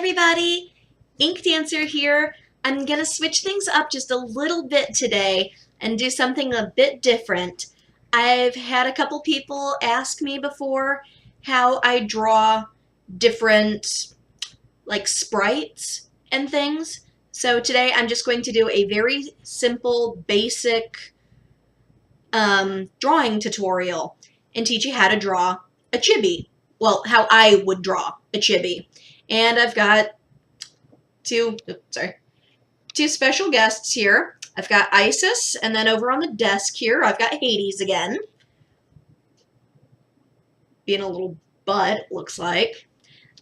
everybody, Ink Dancer here. I'm gonna switch things up just a little bit today and do something a bit different. I've had a couple people ask me before how I draw different like sprites and things. So today I'm just going to do a very simple, basic drawing tutorial and teach you how to draw a chibi. Well, how I would draw a chibi. And I've got two special guests here. I've got Isis, and then over on the desk here, I've got Hades again. Being a little butt, looks like.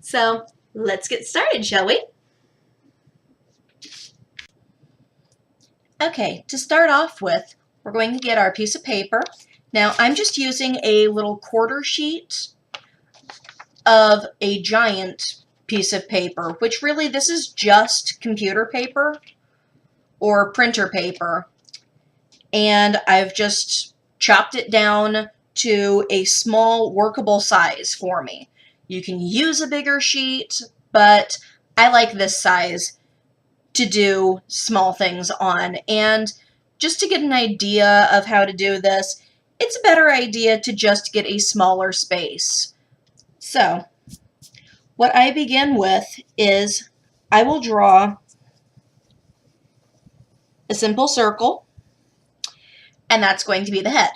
So, let's get started, shall we? Okay, to start off with, we're going to get our piece of paper. Now, I'm just using a little quarter sheet of a giant piece of paper, which really, this is just computer paper or printer paper, and I've just chopped it down to a small workable size for me. You can use a bigger sheet, but I like this size to do small things on, and just to get an idea of how to do this, it's a better idea to just get a smaller space. So, what I begin with is I will draw a simple circle, and that's going to be the head.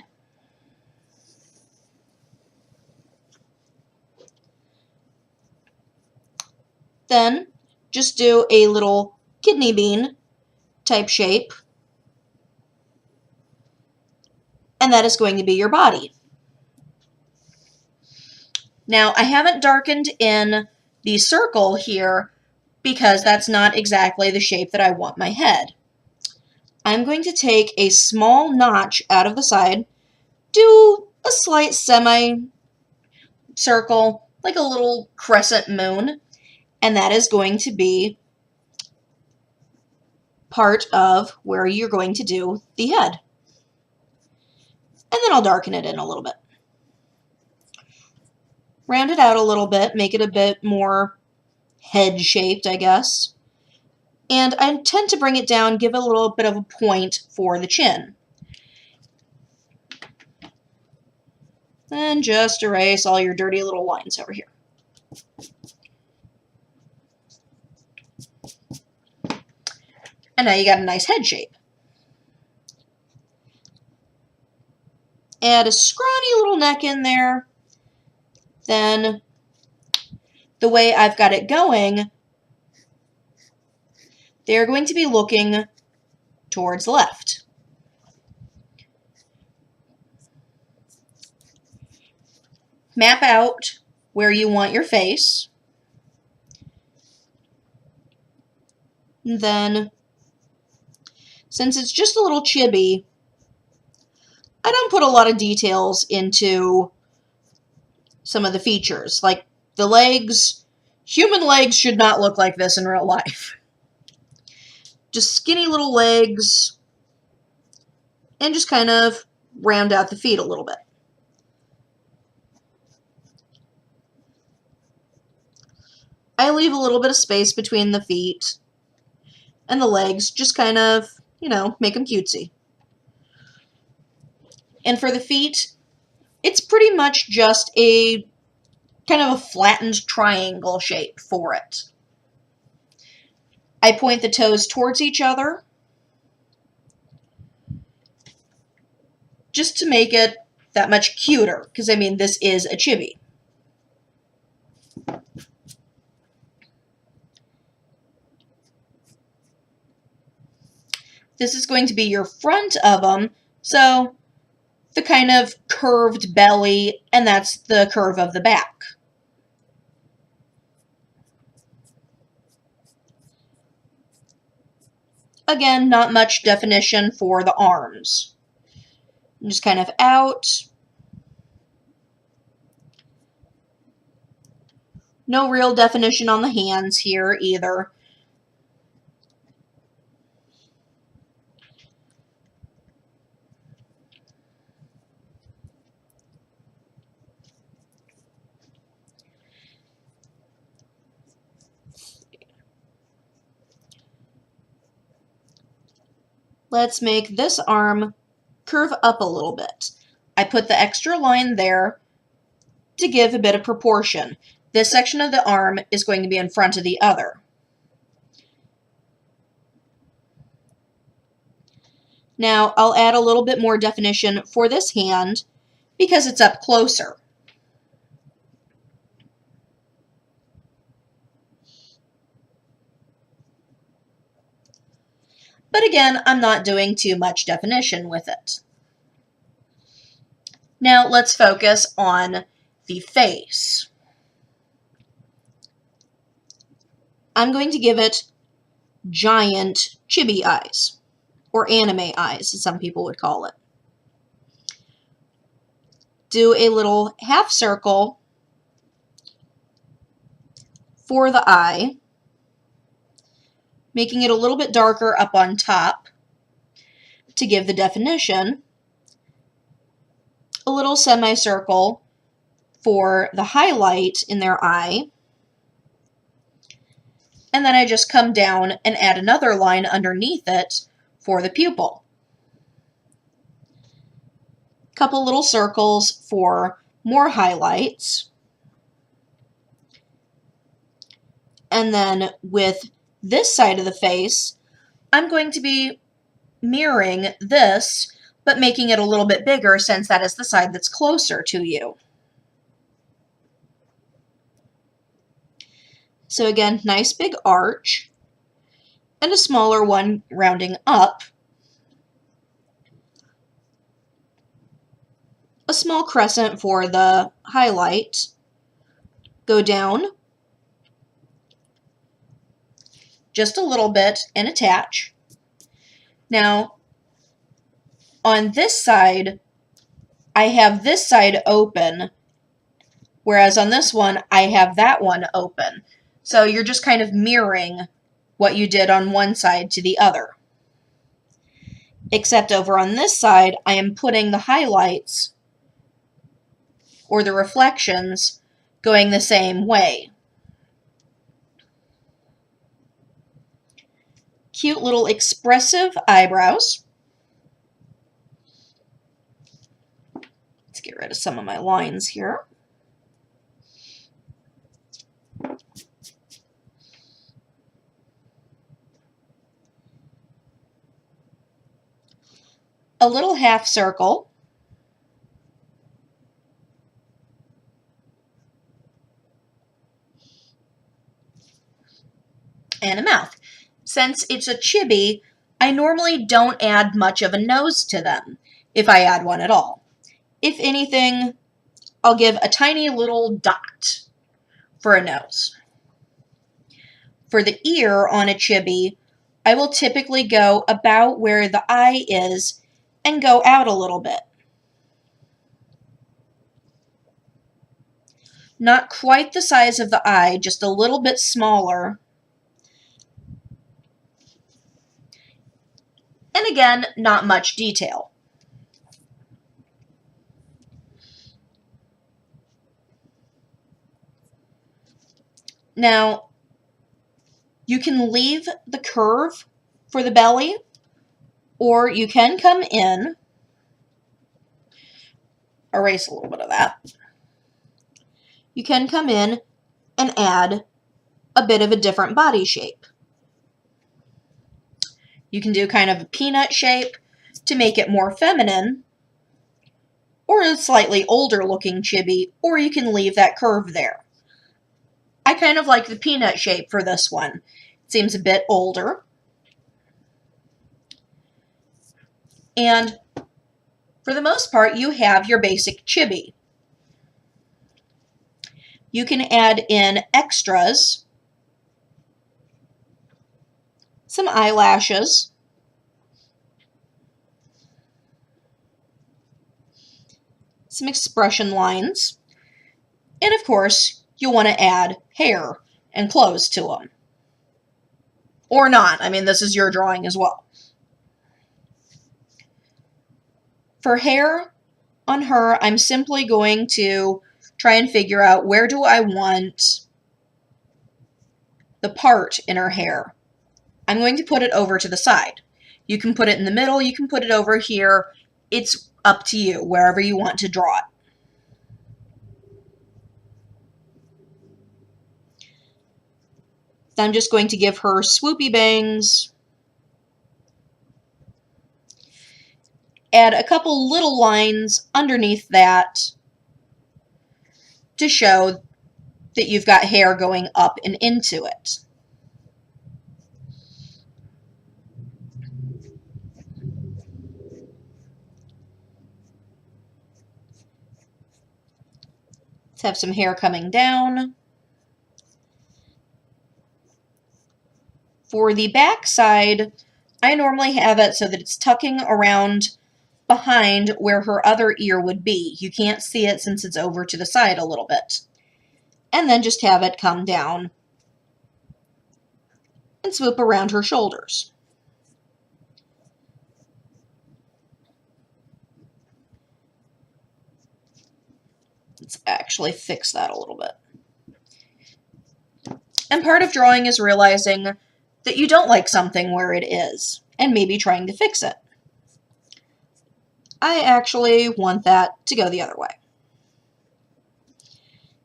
Then just do a little kidney bean type shape, and that is going to be your body. Now, I haven't darkened in the circle here because that's not exactly the shape that I want my head. I'm going to take a small notch out of the side, do a slight semi-circle, like a little crescent moon, and that is going to be part of where you're going to do the head. And then I'll darken it in a little bit. Round it out a little bit, make it a bit more head-shaped, I guess. And I tend to bring it down, give it a little bit of a point for the chin. And just erase all your dirty little lines over here. And now you got a nice head shape. Add a scrawny little neck in there. Then, the way I've got it going, they're going to be looking towards the left. Map out where you want your face. And then, since it's just a little chibi, I don't put a lot of details into some of the features. Like the legs, human legs should not look like this in real life. Just skinny little legs, and just kind of round out the feet a little bit. I leave a little bit of space between the feet and the legs, just kind of, you know, make them cutesy. And for the feet, it's pretty much just a kind of a flattened triangle shape for it. I point the toes towards each other, just to make it that much cuter, because I mean, this is a chibi. This is going to be your front of them, so the kind of curved belly, and that's the curve of the back. Again, not much definition for the arms. Just kind of out. No real definition on the hands here either. let's make this arm curve up a little bit. I put the extra line there to give a bit of proportion. This section of the arm is going to be in front of the other. Now I'll add a little bit more definition for this hand because it's up closer. But again, I'm not doing too much definition with it. Now let's focus on the face. I'm going to give it giant chibi eyes, or anime eyes, as some people would call it. Do a little half circle for the eye, making it a little bit darker up on top to give the definition. A little semicircle for the highlight in their eye. And then I just come down and add another line underneath it for the pupil. Couple little circles for more highlights. And then with this side of the face, I'm going to be mirroring this, but making it a little bit bigger since that is the side that's closer to you. So again, nice big arch, and a smaller one rounding up. A small crescent for the highlight. Go down just a little bit and attach. Now, on this side, I have this side open, whereas on this one, I have that one open. So you're just kind of mirroring what you did on one side to the other. Except over on this side, I am putting the highlights, or the reflections, going the same way. Cute little expressive eyebrows. Let's get rid of some of my lines here. A little half circle. And a mouth. Since it's a chibi, I normally don't add much of a nose to them, if I add one at all. If anything, I'll give a tiny little dot for a nose. For the ear on a chibi, I will typically go about where the eye is and go out a little bit. Not quite the size of the eye, just a little bit smaller. And again, not much detail. Now, you can leave the curve for the belly, or you can come in, erase a little bit of that. You can come in and add a bit of a different body shape. You can do kind of a peanut shape to make it more feminine, or a slightly older looking chibi, or you can leave that curve there. I kind of like the peanut shape for this one. It seems a bit older. And for the most part, you have your basic chibi. You can add in extras, some eyelashes, some expression lines, and of course, you'll want to add hair and clothes to them. Or not. I mean, this is your drawing as well. For hair on her, I'm simply going to try and figure out where do I want the part in her hair. I'm going to put it over to the side. You can put it in the middle, you can put it over here. It's up to you, wherever you want to draw it. I'm just going to give her swoopy bangs. Add a couple little lines underneath that to show that you've got hair going up and into it. Let's have some hair coming down. For the back side, I normally have it so that it's tucking around behind where her other ear would be. You can't see it since it's over to the side a little bit. And then just have it come down and swoop around her shoulders. Let's actually fix that a little bit. And part of drawing is realizing that you don't like something where it is, and maybe trying to fix it. I actually want that to go the other way.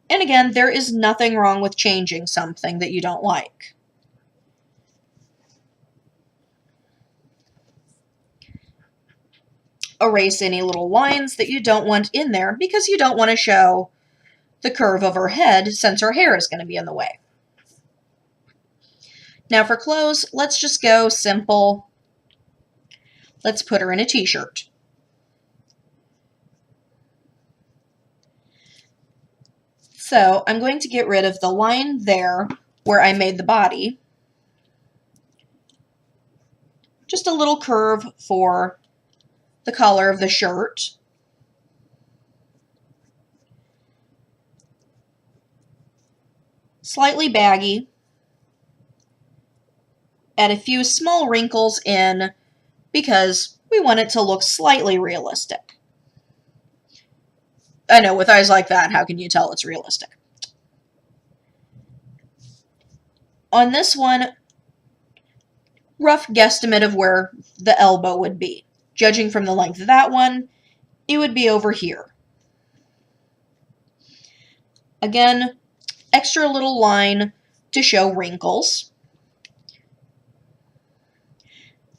And again, there is nothing wrong with changing something that you don't like. Erase any little lines that you don't want in there because you don't want to show the curve of her head since her hair is going to be in the way. Now for clothes, let's just go simple. Let's put her in a t-shirt. So I'm going to get rid of the line there where I made the body. Just a little curve for the collar of the shirt. Slightly baggy. Add a few small wrinkles in because we want it to look slightly realistic. I know, with eyes like that, how can you tell it's realistic? On this one, rough guesstimate of where the elbow would be. Judging from the length of that one, it would be over here. Again, extra little line to show wrinkles.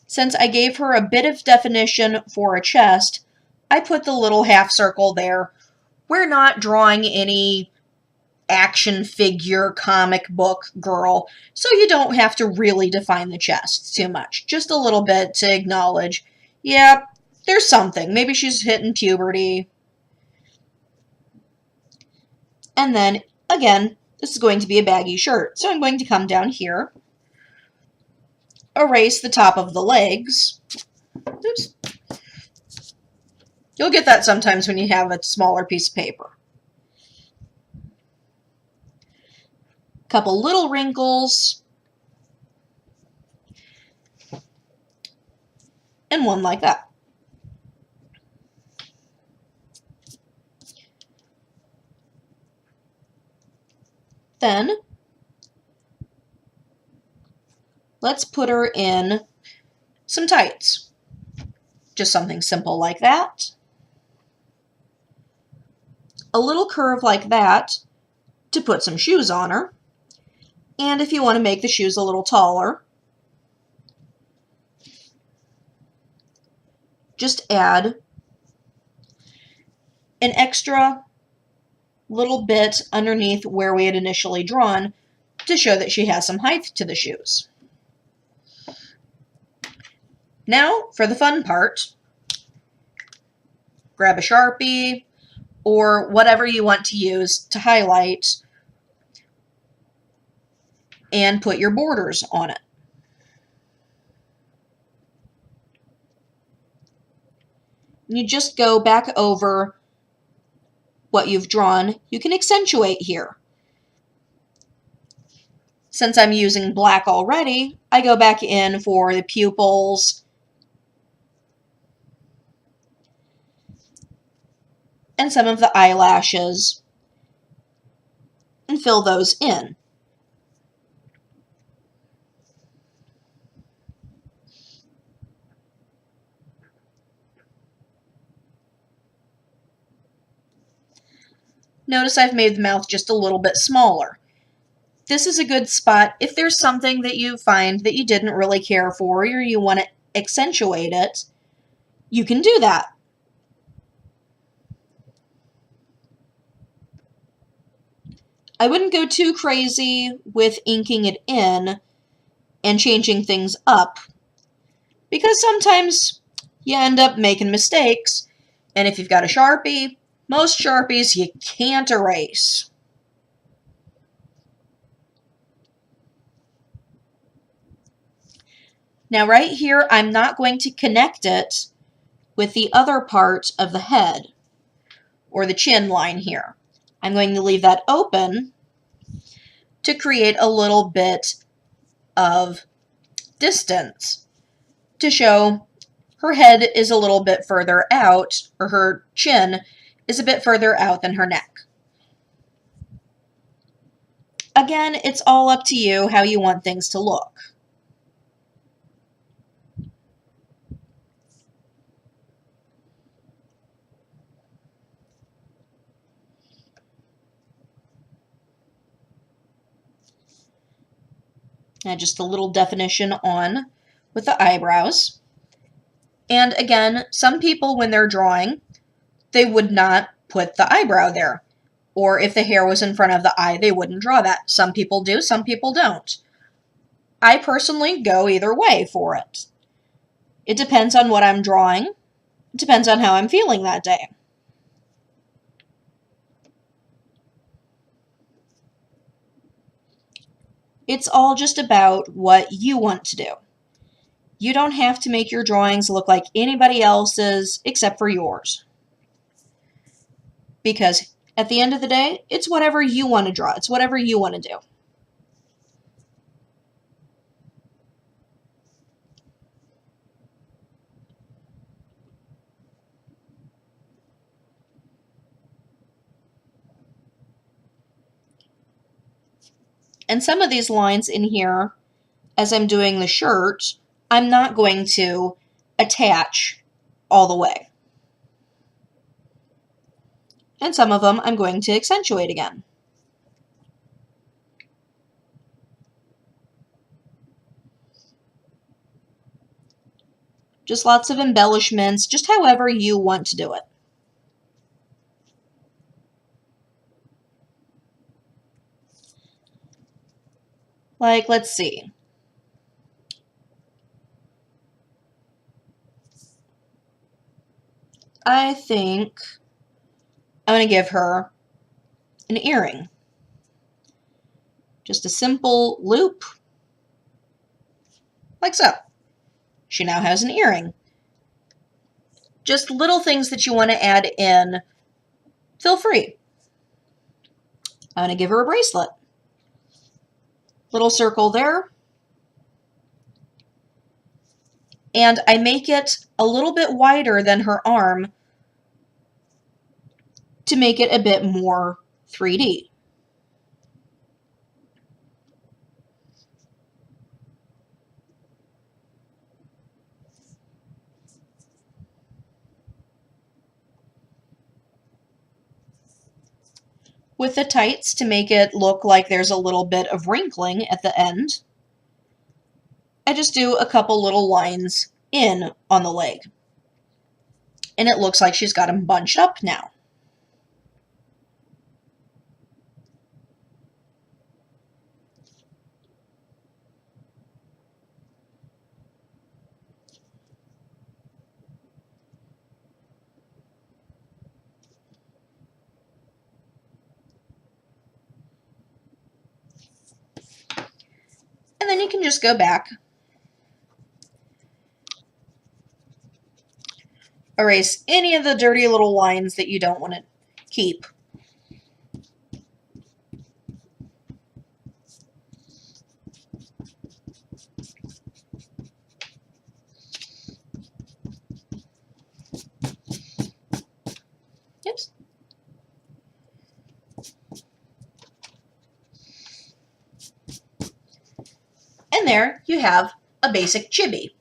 Since I gave her a bit of definition for a chest, I put the little half circle there. We're not drawing any action figure comic book girl, so you don't have to really define the chest too much. Just a little bit to acknowledge, yeah, there's something. Maybe she's hitting puberty. And then, again, this is going to be a baggy shirt, so I'm going to come down here, erase the top of the legs. Oops. You'll get that sometimes when you have a smaller piece of paper. Couple little wrinkles. And one like that. Then, let's put her in some tights. Just something simple like that. A little curve like that to put some shoes on her. And if you want to make the shoes a little taller, just add an extra little bit underneath where we had initially drawn to show that she has some height to the shoes. Now, for the fun part, grab a Sharpie or whatever you want to use to highlight and put your borders on it. You just go back over what you've drawn. You can accentuate here. Since I'm using black already, I go back in for the pupils and some of the eyelashes and fill those in. Notice I've made the mouth just a little bit smaller. This is a good spot if there's something that you find that you didn't really care for or you want to accentuate it, you can do that. I wouldn't go too crazy with inking it in and changing things up, because sometimes you end up making mistakes, and if you've got a Sharpie, most Sharpies you can't erase. Now right here, I'm not going to connect it with the other part of the head, or the chin line here. I'm going to leave that open to create a little bit of distance to show her head is a little bit further out, or her chin is a bit further out than her neck. Again, it's all up to you how you want things to look. And just a little definition on with the eyebrows. And again, some people when they're drawing, they would not put the eyebrow there. Or if the hair was in front of the eye, they wouldn't draw that. Some people do, some people don't. I personally go either way for it. It depends on what I'm drawing. It depends on how I'm feeling that day. It's all just about what you want to do. You don't have to make your drawings look like anybody else's except for yours. Because at the end of the day, it's whatever you want to draw. It's whatever you want to do. And some of these lines in here, as I'm doing the shirt, I'm not going to attach all the way. And some of them I'm going to accentuate again. Just lots of embellishments, just however you want to do it. Like, let's see. I think I'm going to give her an earring. Just a simple loop, like so. She now has an earring. Just little things that you want to add in, feel free. I'm going to give her a bracelet. Little circle there. And I make it a little bit wider than her arm to make it a bit more 3D. With the tights, to make it look like there's a little bit of wrinkling at the end, I just do a couple little lines in on the leg. And it looks like she's got them bunched up now. And then you can just go back, erase any of the dirty little lines that you don't want to keep. Oops. And there you have a basic chibi.